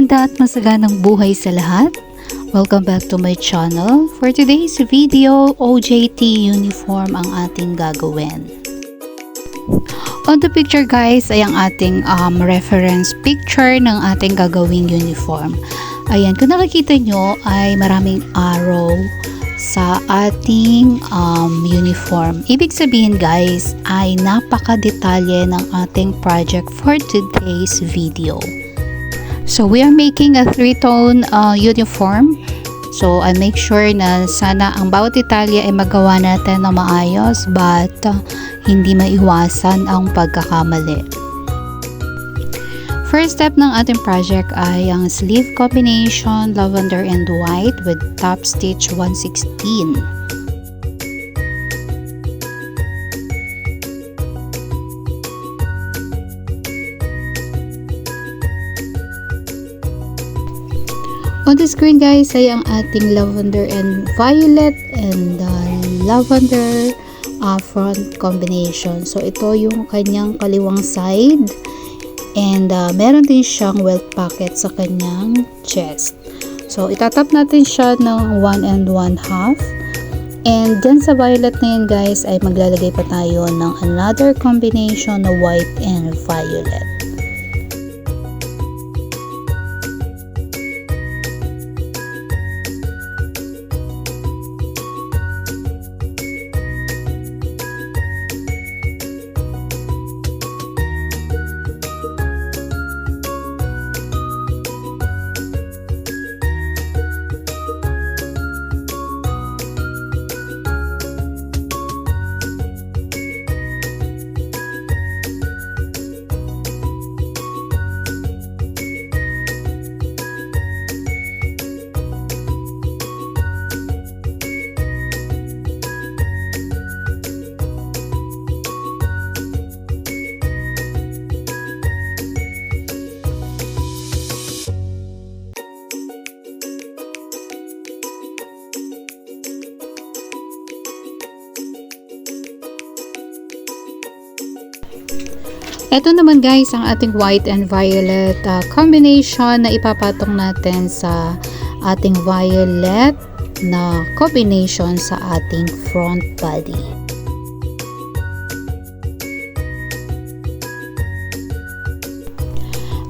Maganda at masaganang buhay sa lahat. Welcome back to my channel. For today's video, OJT uniform ang ating gagawin. On the picture guys ay ang ating reference picture ng ating gagawing uniform. Ayan, kung nakikita nyo ay maraming arrow sa ating uniform. Ibig sabihin guys ay napaka-detalye ng ating project for today's video. So we are making a three-tone uniform. So I make sure na sana ang bawat detalye ay magawa natin na maayos but hindi maiwasan ang pagkakamali. First step ng ating project ay ang sleeve combination lavender and white with top stitch 116. On the screen guys ay ang ating lavender and violet and lavender front combination. So ito yung kanyang kaliwang side. And meron din siyang welt pocket sa kanyang chest. So, itatap natin siya ng 1 1/2. And dyan sa violet na yun guys, ay maglalagay pa tayo ng another combination na white and violet. Ito naman guys ang ating white and violet combination na ipapatong natin sa ating violet na combination sa ating front body.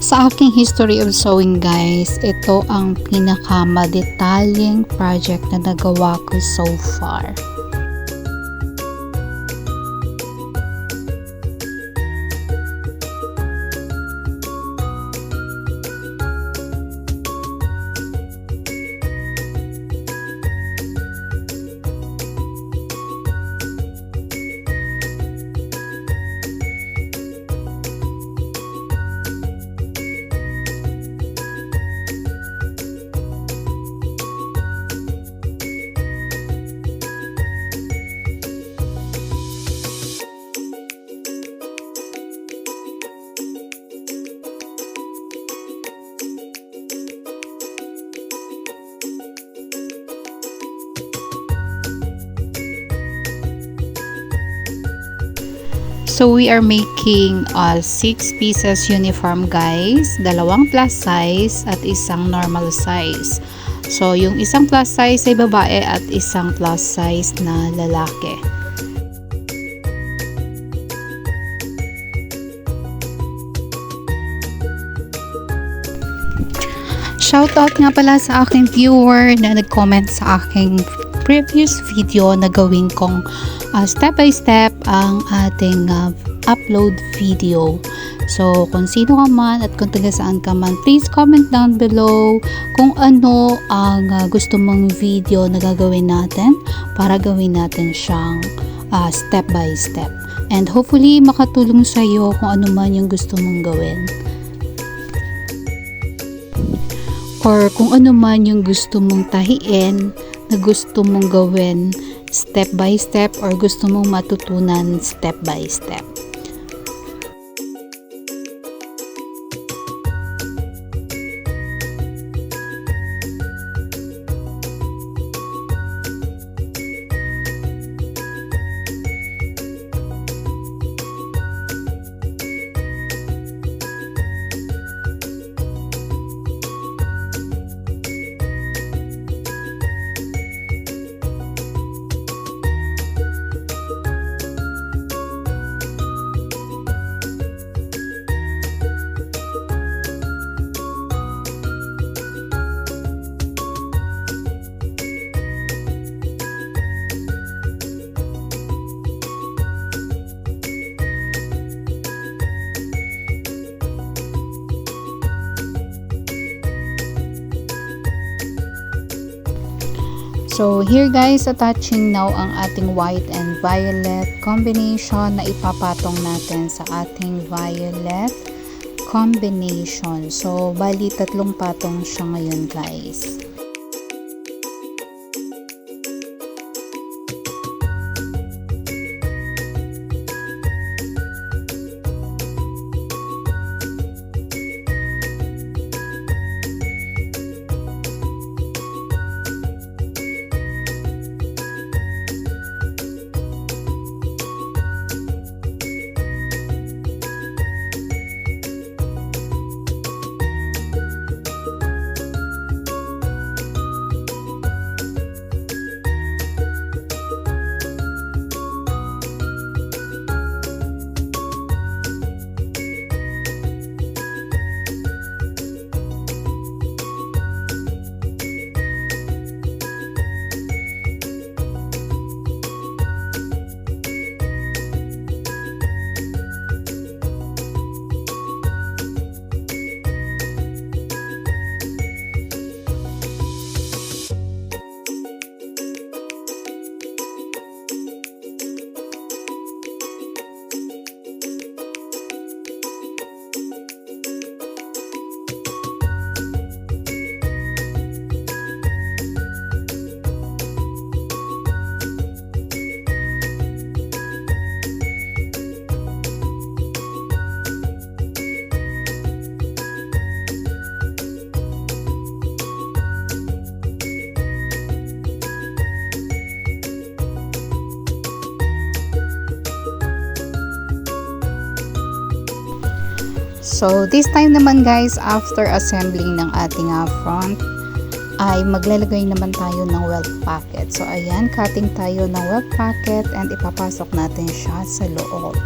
Sa aking history of sewing guys, ito ang pinakamadetalyeng project na nagawa ko so far. So we are making 6 pieces uniform guys, dalawang plus size at isang normal size. So yung isang plus size ay babae at isang plus size na lalaki. Shoutout nga pala sa aking viewer na nag-comment sa aking previous video na gawin kong step by step ang ating upload video. So, kung sino ka man at kung taga saan ka man, please comment down below kung ano ang gusto mong video na gagawin natin para gawin natin siyang step by step. And hopefully, makatulong sa iyo kung ano man yung gusto mong gawin. Or kung ano man yung gusto mong tahiin na gusto mong gawin step by step or gusto mong matutunan step by step. So here guys, attaching now ang ating white and violet combination na ipapatong natin sa ating violet combination. So bali 3 patong siya ngayon guys. So this time naman guys, after assembling ng ating front, ay maglalagay naman tayo ng welt packet. So ayan, cutting tayo ng welt packet and ipapasok natin siya sa loob.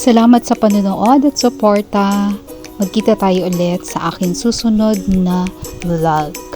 salamat sa panonood at suporta. Magkita tayo ulit sa aking susunod na vlog.